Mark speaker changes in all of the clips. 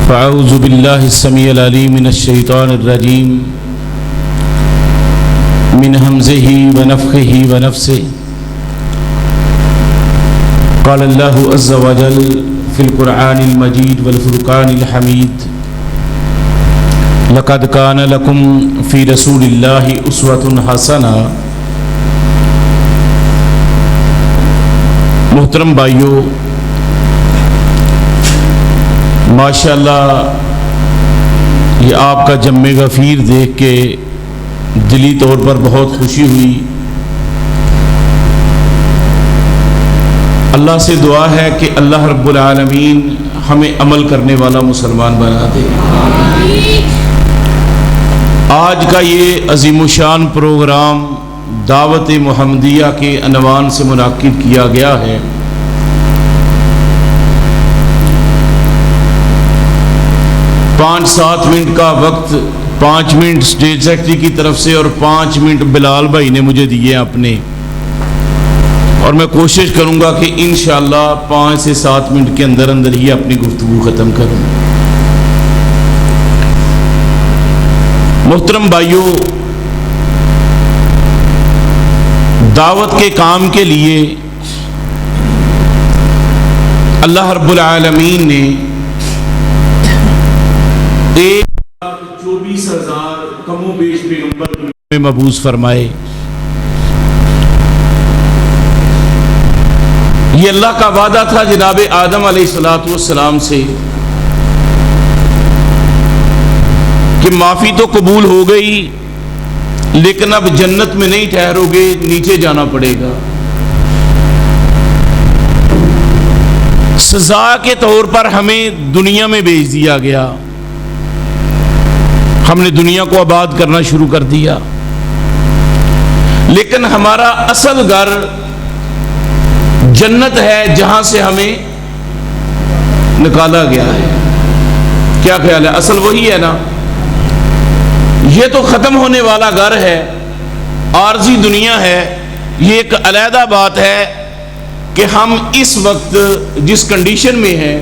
Speaker 1: فأعوذ بالله السميع العليم من الشيطان الرجيم من همزه ونفخه ونفسه. قال الله عز وجل في القرآن المجيد والفرقان الحميد: لقد كان لكم في رسول الله أسوة حسنة. محترم بھائیو، ماشاءاللہ یہ آپ کا جم غفیر دیکھ کے دلی طور پر بہت خوشی ہوئی. اللہ سے دعا ہے کہ اللہ رب العالمین ہمیں عمل کرنے والا مسلمان بنا دے. آج کا یہ عظیم الشان پروگرام دعوت محمدیہ کے عنوان سے منعقد کیا گیا ہے. 5-7 منٹ کا وقت 5 منٹ اسٹیج سیکرٹری کی طرف سے اور 5 منٹ بلال بھائی نے مجھے دیے اپنے، اور میں کوشش کروں گا کہ انشاءاللہ 5 سے 7 منٹ کے اندر اندر ہی اپنی گفتگو ختم کروں. محترم بھائیو، دعوت کے کام کے لیے اللہ رب العالمین نے 1,24,000 کم و بیش پیغمبر میں مبعوث فرمائے. یہ اللہ کا وعدہ تھا جناب آدم علیہ السلام سے کہ معافی تو قبول ہو گئی، لیکن اب جنت میں نہیں ٹھہرو گے، نیچے جانا پڑے گا. سزا کے طور پر ہمیں دنیا میں بھیج دیا گیا. ہم نے دنیا کو آباد کرنا شروع کر دیا، لیکن ہمارا اصل گھر جنت ہے جہاں سے ہمیں نکالا گیا ہے. کیا خیال ہے؟ اصل وہی ہے نا؟ یہ تو ختم ہونے والا گھر ہے، عارضی دنیا ہے. یہ ایک علیحدہ بات ہے کہ ہم اس وقت جس کنڈیشن میں ہیں،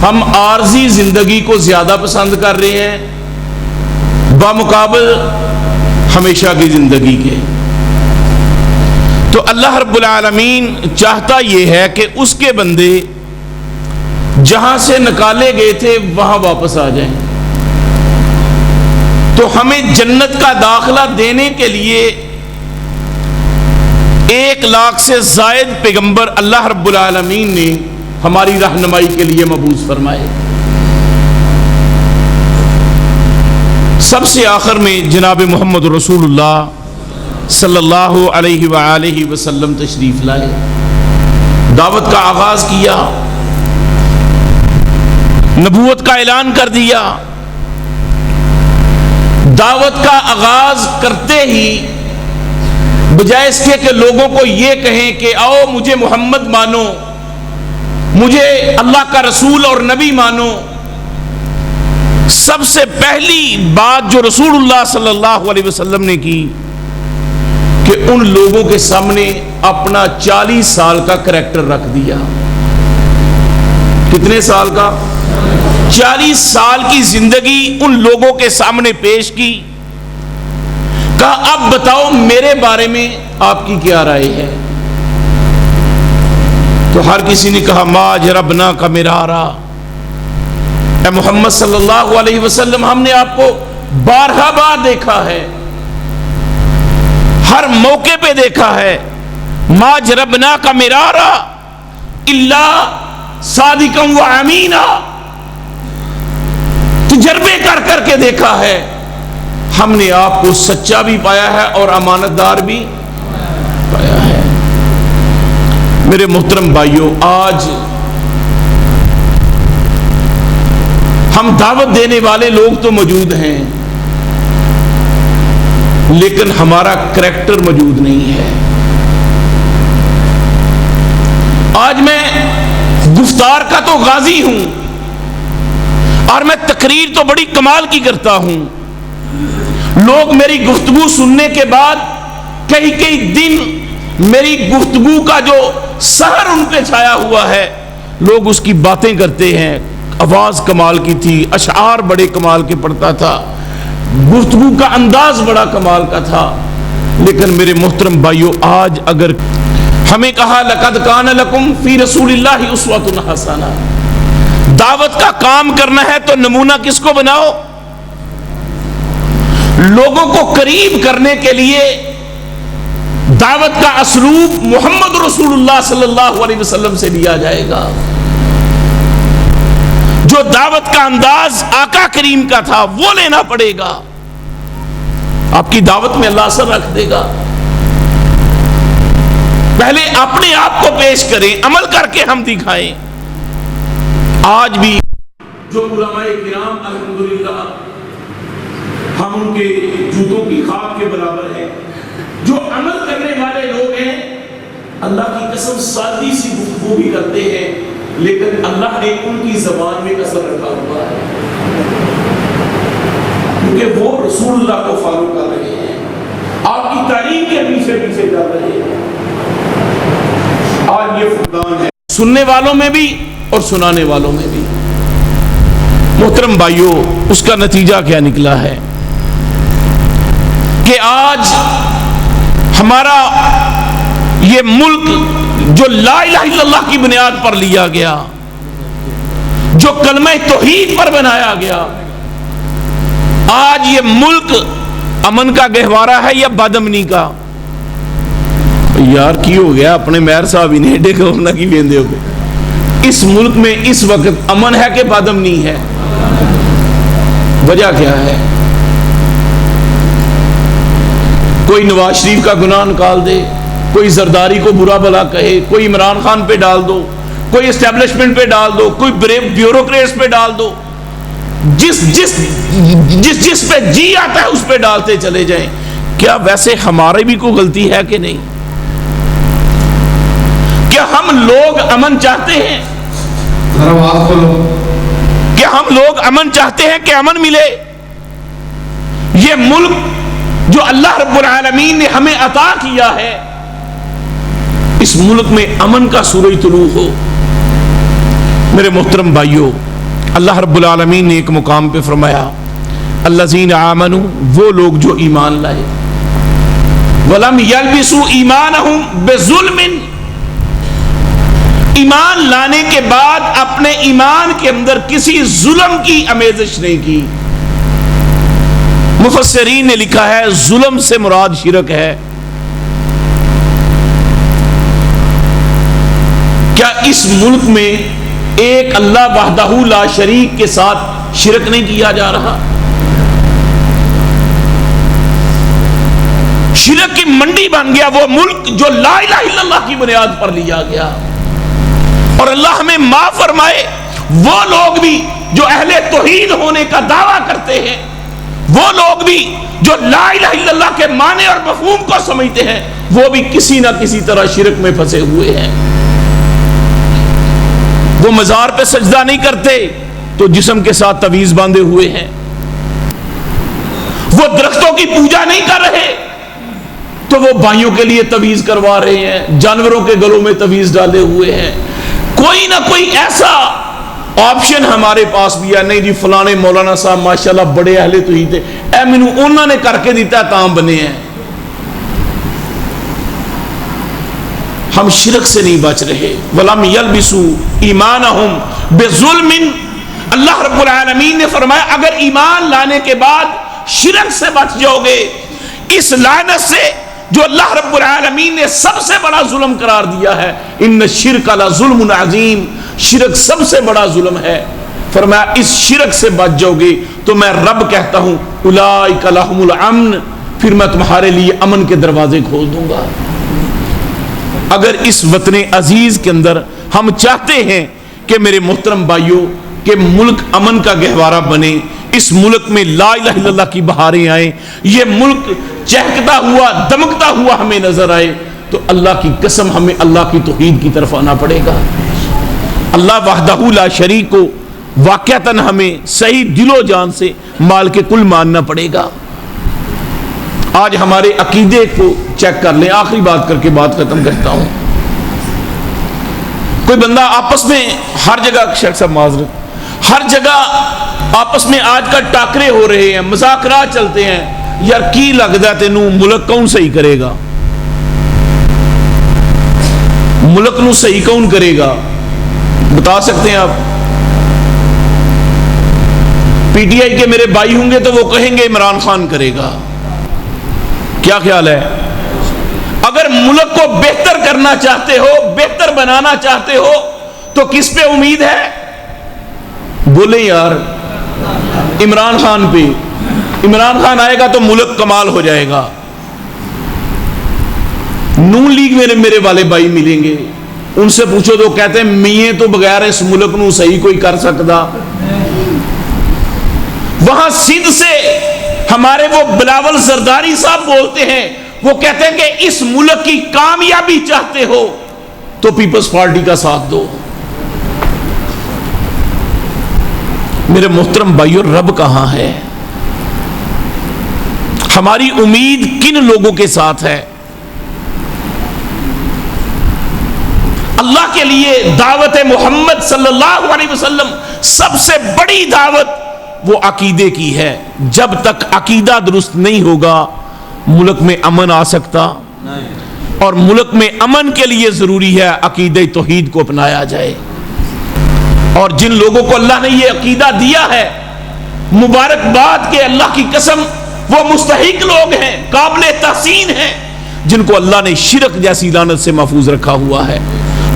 Speaker 1: ہم عارضی زندگی کو زیادہ پسند کر رہے ہیں بمقابل ہمیشہ کی زندگی کے. تو اللہ رب العالمین چاہتا یہ ہے کہ اس کے بندے جہاں سے نکالے گئے تھے وہاں واپس آ جائیں. تو ہمیں جنت کا داخلہ دینے کے لیے 1,00,000 سے زائد پیغمبر اللہ رب العالمین نے ہماری رہنمائی کے لیے مبعوث فرمائے. سب سے آخر میں جناب محمد رسول اللہ صلی اللہ علیہ وآلہ وسلم تشریف لائے، دعوت کا آغاز کیا، نبوت کا اعلان کر دیا. دعوت کا آغاز کرتے ہی بجائے اس کے کہ لوگوں کو یہ کہیں کہ آؤ مجھے محمد مانو، مجھے اللہ کا رسول اور نبی مانو، سب سے پہلی بات جو رسول اللہ صلی اللہ علیہ وسلم نے کی کہ ان لوگوں کے سامنے اپنا 40 سال کا کریکٹر رکھ دیا. کتنے سال کا؟ 40 سال کی زندگی ان لوگوں کے سامنے پیش کی. کہا اب بتاؤ میرے بارے میں آپ کی کیا رائے ہے؟ تو ہر کسی نے کہا ما جربنا کا مرارا، اے محمد صلی اللہ علیہ وسلم ہم نے آپ کو بارہا بار دیکھا ہے، ہر موقع پہ دیکھا ہے. ما جربنا کا مرارا الا صادقا و امینا، تجربے کر کر کے دیکھا ہے، ہم نے آپ کو سچا بھی پایا ہے اور امانت دار بھی پایا ہے. میرے محترم بھائیوں، آج ہم دعوت دینے والے لوگ تو موجود ہیں، لیکن ہمارا کریکٹر موجود نہیں ہے. آج میں گفتار کا تو غازی ہوں اور میں تقریر تو بڑی کمال کی کرتا ہوں. لوگ میری گفتگو سننے کے بعد کئی دن میری گفتگو کا جو سحر ان پہ چھایا ہوا ہے، لوگ اس کی باتیں کرتے ہیں، آواز کمال کی تھی، اشعار بڑے کمال کے پڑھتا تھا، گفتگو کا انداز بڑا کمال کا تھا. لیکن میرے محترم بھائیو، آج اگر ہمیں کہا لقد کان لکم فی رسول اللہ اسوۃ حسنہ، دعوت کا کام کرنا ہے تو نمونہ کس کو بناؤ؟ لوگوں کو قریب کرنے کے لیے دعوت کا اسلوب محمد رسول اللہ صلی اللہ علیہ وسلم سے لیا جائے گا. جو دعوت کا انداز آقا کریم کا تھا وہ لینا پڑے گا. آپ کی دعوت میں اللہ اثر رکھ دے گا. پہلے اپنے آپ کو پیش کریں، عمل کر کے ہم دکھائیں. آج بھی جو علماء کرام الحمدللہ ہم ان کے جوتوں کی خاک کے برابر ہیں، جو عمل کرنے والے لوگ ہیں، اللہ کی قسم سادی سی گفتگو بھی کرتے ہیں، لیکن اللہ نے ان کی زبان میں اثر رکھا ہوا ہے، کیونکہ وہ رسول اللہ کو فالو کر رہے ہیں، آپ کی تعلیم کے پیچھے پیچھے چل رہے ہیں. آج یہ فقدان ہے سننے والوں میں بھی اور سنانے والوں میں بھی. محترم بھائیوں، اس کا نتیجہ کیا نکلا ہے کہ آج ہمارا یہ ملک جو لا الہ الا اللہ کی بنیاد پر لیا گیا، جو کلمہ توحید پر بنایا گیا، آج یہ ملک امن کا گہوارہ ہے یا بدامنی کا؟ یار کی ہو گیا اپنے مہر صاحب ہی نے ایڈے گورنر کی بیندے ہو گئے. اس ملک میں اس وقت امن ہے کہ بدامنی ہے؟ وجہ کیا ہے؟ کوئی نواز شریف کا گناہ نکال دے، کوئی زرداری کو برا بلا کہے، کوئی عمران خان پہ ڈال دو، کوئی اسٹیبلشمنٹ پہ ڈال دو، کوئی بیوروکریٹس پہ ڈال دو، جس پہ جی آتا ہے اس پہ ڈالتے چلے جائیں. کیا ویسے ہماری بھی کوئی غلطی ہے کہ نہیں؟ کیا ہم لوگ امن چاہتے ہیں؟ کیا ہم لوگ امن چاہتے ہیں کہ امن ملے؟ یہ ملک جو اللہ رب العالمین نے ہمیں عطا کیا ہے، اس ملک میں امن کا سورج طلوع ہو. میرے محترم بھائیوں، اللہ رب العالمین نے ایک مقام پہ فرمایا الذین آمنوا، وہ لوگ جو ایمان لائے، ولم یلبسوا ایمانہم بظلم، ایمان لانے کے بعد اپنے ایمان کے اندر کسی ظلم کی آمیزش نہیں کی. مفسرین نے لکھا ہے ظلم سے مراد شرک ہے. کیا اس ملک میں ایک اللہ وحدہ لا شریک کے ساتھ شرک نہیں کیا جا رہا؟ شرک کی منڈی بن گیا وہ ملک جو لا الہ الا اللہ کی بنیاد پر لیا گیا. اور اللہ ہمیں معاف فرمائے، وہ لوگ بھی جو اہل توحید ہونے کا دعویٰ کرتے ہیں، وہ لوگ بھی جو لا الہ الا اللہ کے معنی اور مفہوم کو سمجھتے ہیں، وہ بھی کسی نہ کسی طرح شرک میں پھنسے ہوئے ہیں. وہ مزار پہ سجدہ نہیں کرتے تو جسم کے ساتھ تعویذ باندھے ہوئے ہیں. وہ درختوں کی پوجا نہیں کر رہے تو وہ بھائیوں کے لیے تعویذ کروا رہے ہیں، جانوروں کے گلوں میں تعویذ ڈالے ہوئے ہیں. کوئی نہ کوئی ایسا آپشن ہمارے پاس بھی ہے. نہیں جی فلانے مولانا صاحب ماشاءاللہ بڑے اہل توحید تھے، اے مینو انہوں نے کر کے دیتا ہے تاں بنے ہیں. ہم شرک سے نہیں بچ رہے. وَلَمْ يَلْبِسُوا إِيمَانَهُمْ بِظُلْمٍ، اللہ رب العالمین نے فرمایا اگر ایمان لانے کے بعد شرک سے بچ جاؤ گے، اس لعنت سے جو اللہ رب العالمین نے سب سے بڑا ظلم قرار دیا ہے، ان الشرک لظلم عظیم، شرک سب سے بڑا ظلم ہے. فرمایا اس شرک سے بچ جاؤ گے تو میں رب کہتا ہوں اولئک لہم الامن، پھر میں تمہارے لیے امن کے دروازے کھول دوں گا. اگر اس وطن عزیز کے اندر ہم چاہتے ہیں کہ میرے محترم بھائیوں کہ ملک امن کا گہوارہ بنے، اس ملک میں لا الہ الا اللہ کی بہاریں آئیں، یہ ملک چہکتا ہوا دمکتا ہوا ہمیں نظر آئے، تو اللہ کی قسم ہمیں اللہ کی توحید کی طرف آنا پڑے گا. اللہ وحدہ لا شریک کو واقعتاً ہمیں صحیح دل و جان سے مال کے کل ماننا پڑے گا. آج ہمارے عقیدے کو چیک کر لیں. آخری بات کر کے بات ختم کرتا ہوں. کوئی بندہ آپس میں ہر جگہ شیخ صاحب معذرت، ہر جگہ آپس میں آج کل ٹاکرے ہو رہے ہیں، مذاکرات چلتے ہیں، یار کی لگتا تینوں ملک کون صحیح کرے گا؟ ملک نو صحیح کون کرے گا؟ بتا سکتے ہیں آپ؟ پی ٹی آئی کے میرے بھائی ہوں گے تو وہ کہیں گے عمران خان کرے گا. کیا خیال ہے؟ اگر ملک کو بہتر کرنا چاہتے ہو، بہتر بنانا چاہتے ہو تو کس پہ امید ہے؟ بولے یار عمران خان پہ. عمران خان آئے گا تو ملک کمال ہو جائے گا. نون لیگ میرے والے بھائی ملیں گے، ان سے پوچھو تو کہتے ہیں میے تو بغیر اس ملک نو صحیح کوئی کر سکتا. وہاں سندھ سے ہمارے وہ بلاول زرداری صاحب بولتے ہیں، وہ کہتے ہیں کہ اس ملک کی کامیابی چاہتے ہو تو پیپلز پارٹی کا ساتھ دو. میرے محترم بھائیو، رب کہاں ہے؟ ہماری امید کن لوگوں کے ساتھ ہے؟ اللہ کے لیے دعوت محمد صلی اللہ علیہ وسلم سب سے بڑی دعوت وہ عقیدے کی ہے. جب تک عقیدہ درست نہیں ہوگا ملک میں امن آ سکتا، اور ملک میں امن کے لیے ضروری ہے عقیدہ توحید کو اپنایا جائے. اور جن لوگوں کو اللہ نے یہ عقیدہ دیا ہے، مبارکباد کہ اللہ کی قسم وہ مستحق لوگ ہیں، قابل تحسین ہیں، جن کو اللہ نے شرک جیسی لعنت سے محفوظ رکھا ہوا ہے.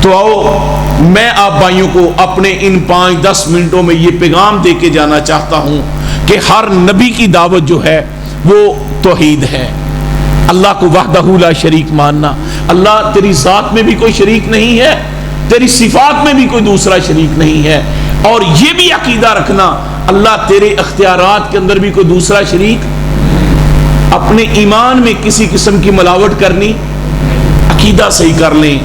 Speaker 1: تو آؤ میں آپ بھائیوں کو اپنے ان 5-10 منٹوں میں یہ پیغام دے کے جانا چاہتا ہوں کہ ہر نبی کی دعوت جو ہے وہ توحید ہے. اللہ کو وحدہ لا شریک ماننا. اللہ تیری ذات میں بھی کوئی شریک نہیں ہے، تیری صفات میں بھی کوئی دوسرا شریک نہیں ہے. اور یہ بھی عقیدہ رکھنا اللہ تیرے اختیارات کے اندر بھی کوئی دوسرا شریک. اپنے ایمان میں کسی قسم کی ملاوٹ کرنی، عقیدہ صحیح کر لیں،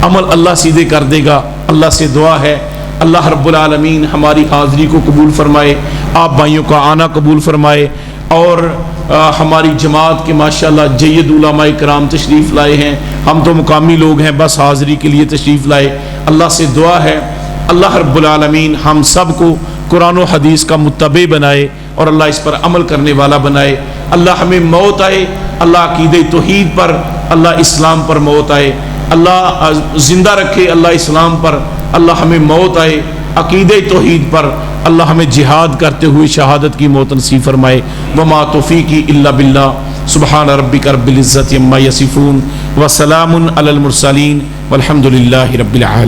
Speaker 1: عمل اللہ سیدھے کر دے گا. اللہ سے دعا ہے اللہ رب العالمین ہماری حاضری کو قبول فرمائے، آپ بھائیوں کا آنا قبول فرمائے، اور ہماری جماعت کے ماشاءاللہ جید علماء کرام تشریف لائے ہیں. ہم تو مقامی لوگ ہیں، بس حاضری کے لیے تشریف لائے. اللہ سے دعا ہے اللہ رب العالمین ہم سب کو قرآن و حدیث کا متبع بنائے اور اللہ اس پر عمل کرنے والا بنائے. اللہ ہمیں موت آئے اللہ عقیدہ توحید پر، اللہ اسلام پر موت آئے. اللہ زندہ رکھے اللہ اسلام پر، اللہ ہمیں موت آئے عقیدہ توحید پر. اللہ ہمیں جہاد کرتے ہوئے شہادت کی موت نصیب فرمائے. وما توفیقی الا باللہ. سبحان ربک رب العزت عما یصفون وسلام علی المرسلین والحمد للہ رب العالمین.